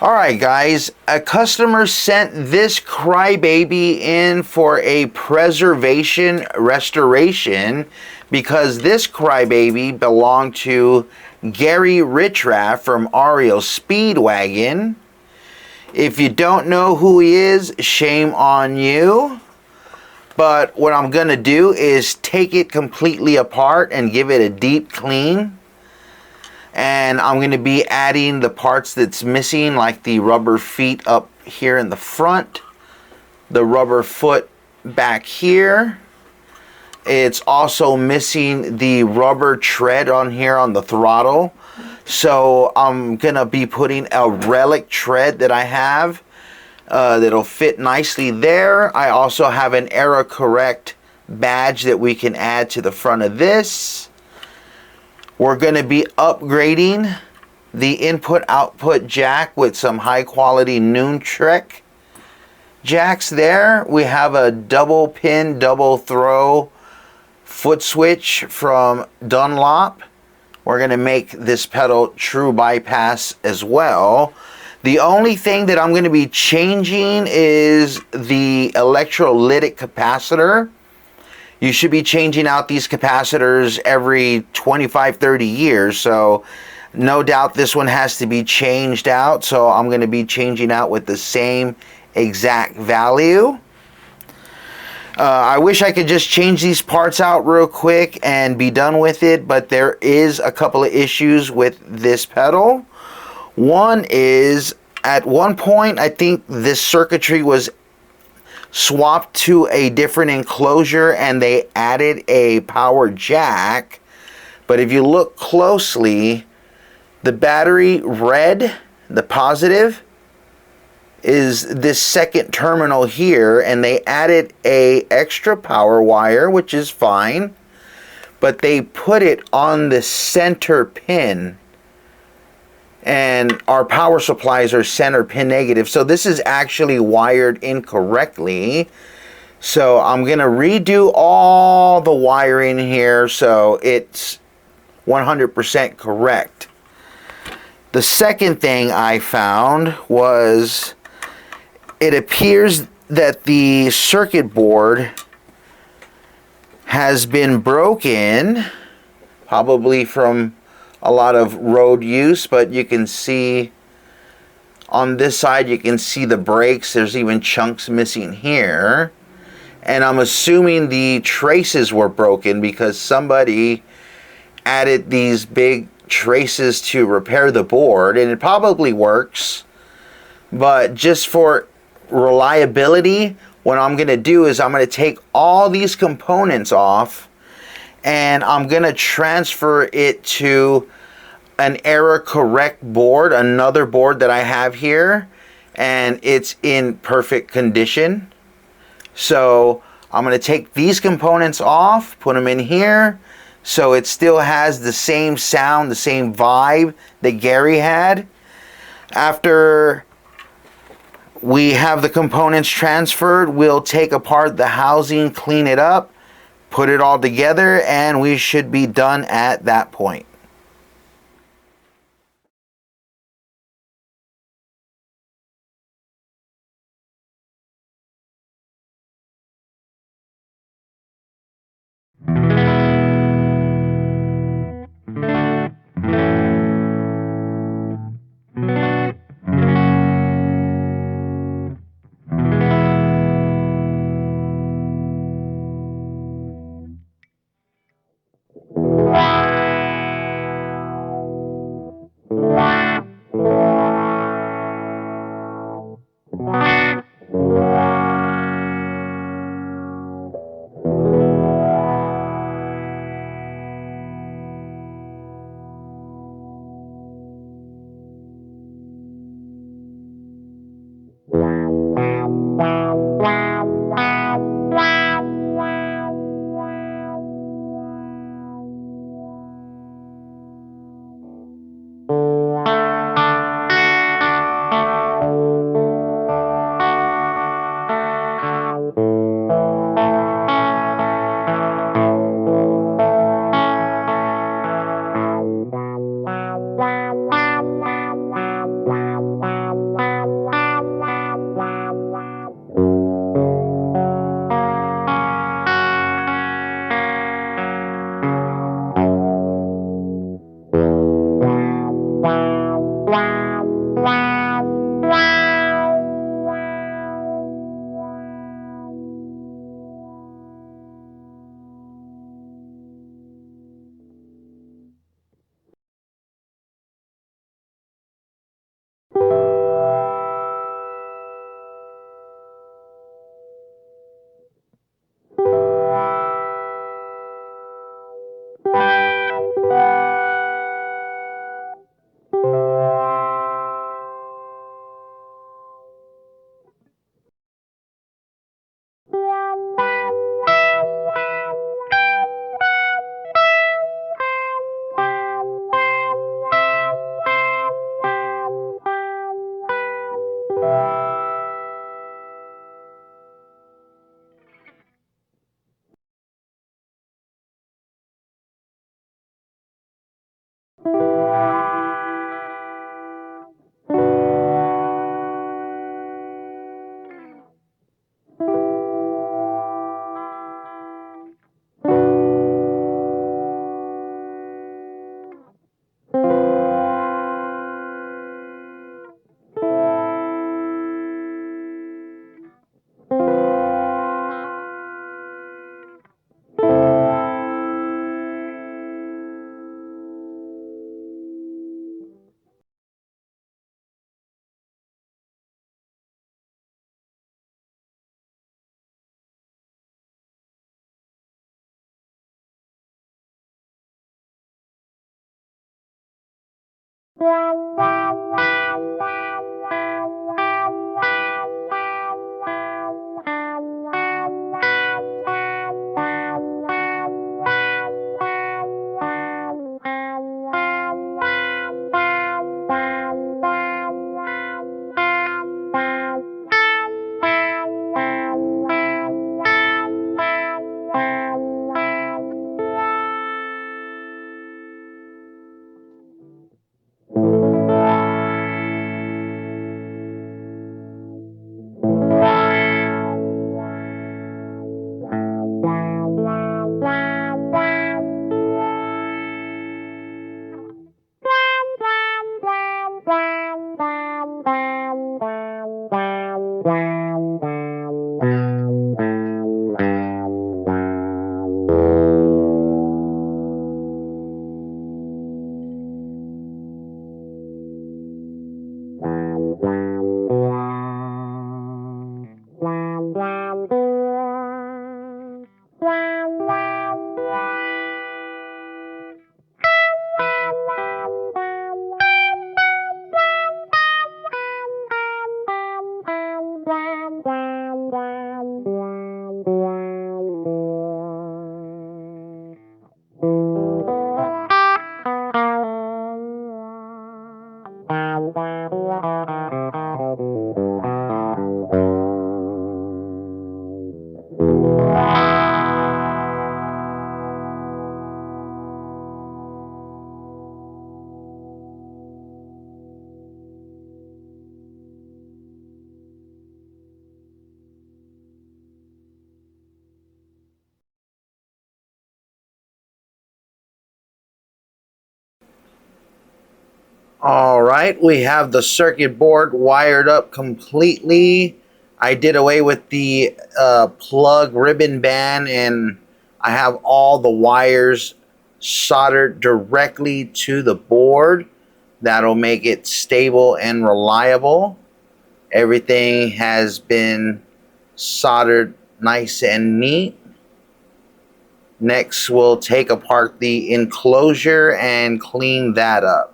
Alright guys, a customer sent this crybaby in for a preservation restoration because this crybaby belonged to Gary Richrath from REO Speedwagon. If you don't know who he is, shame on you. But what I'm going to do is take it completely apart and give it a deep clean. And I'm going to be adding the parts that's missing, like the rubber feet up here in the front, the rubber foot back here. It's also missing the rubber tread on here on the throttle. So I'm going to be putting a relic tread that I have that'll fit nicely there. I also have an error correct badge that we can add to the front of this. We're going to be upgrading the input-output jack with some high-quality Noontrek jacks there. We have a double pin, double throw foot switch from Dunlop. We're going to make this pedal true bypass as well. The only thing that I'm going to be changing is the electrolytic capacitor. You should be changing out these capacitors every 25-30 years, so no doubt this one has to be changed out. So I'm going to be changing out with the same exact value. I wish I could just change these parts out real quick and be done with it, but there is a couple of issues with this pedal. One is, at one point, I think this circuitry was swapped to a different enclosure and they added a power jack. But if you look closely, the battery red, the positive, is this second terminal here, and they added a extra power wire, which is fine, but they put it on the center pin, and our power supplies are center pin negative, so this is actually wired incorrectly. So I'm gonna redo all the wiring here so it's 100% correct. The second thing I found was, it appears that the circuit board has been broken, probably from a lot of road use, but you can see on this side, you can see the brakes. There's even chunks missing here. And I'm assuming the traces were broken because somebody added these big traces to repair the board, and it probably works. But just for reliability, what I'm going to do is I'm going to take all these components off and I'm going to transfer it to an error correct board, another board that I have here, and it's in perfect condition. So I'm going to take these components off, put them in here, so it still has the same sound, the same vibe that Gary had. After we have the components transferred, we'll take apart the housing, clean it up, put it all together, and we should be done at that point. All right, we have the circuit board wired up completely. I did away with the plug ribbon band, and I have all the wires soldered directly to the board. That'll make it stable and reliable. Everything has been soldered nice and neat. Next, we'll take apart the enclosure and clean that up.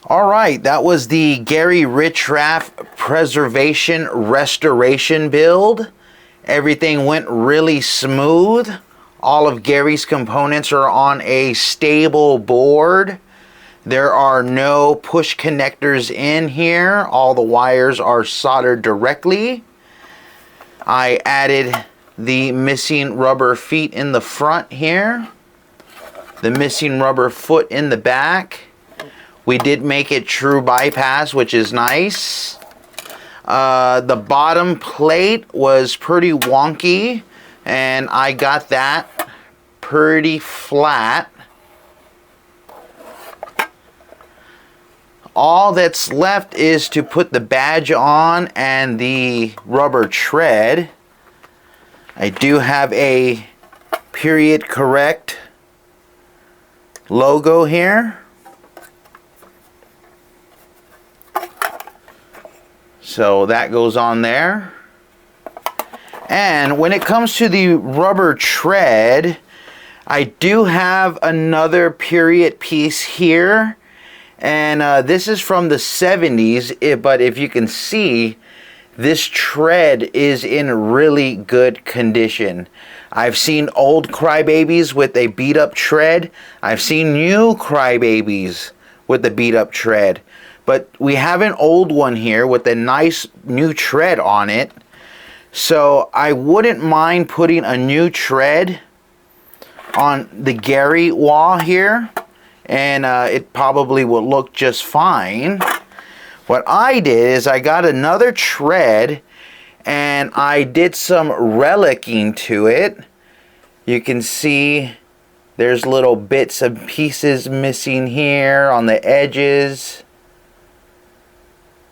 All right, that was the Gary Richrath preservation restoration build. Everything went really smooth. All of Gary's components are on a stable board. There are no push connectors in here. All the wires are soldered directly. I added the missing rubber feet in the front here. The missing rubber foot in the back. We did make it true bypass, which is nice. The bottom plate was pretty wonky, and I got that pretty flat. All that's left is to put the badge on and the rubber tread. I do have a period correct logo here. So that goes on there. And when it comes to the rubber tread, I do have another period piece here. And this is from the 70s, but if you can see, this tread is in really good condition. I've seen old Crybabies with a beat up tread. I've seen new Crybabies with the beat up tread. But we have an old one here with a nice new tread on it. So I wouldn't mind putting a new tread on the Gary wall here. And it probably will look just fine. What I did is I got another tread and I did some relicing to it. You can see there's little bits and pieces missing here on the edges.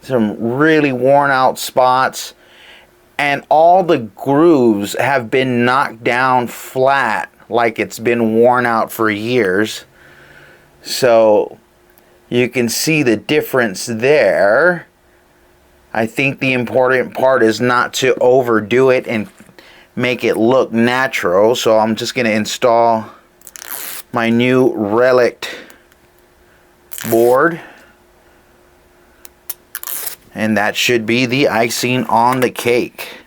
Some really worn out spots. And all the grooves have been knocked down flat like it's been worn out for years. So you can see the difference there. I think the important part is not to overdo it and make it look natural. So I'm just going to install my new relic board. And that should be the icing on the cake.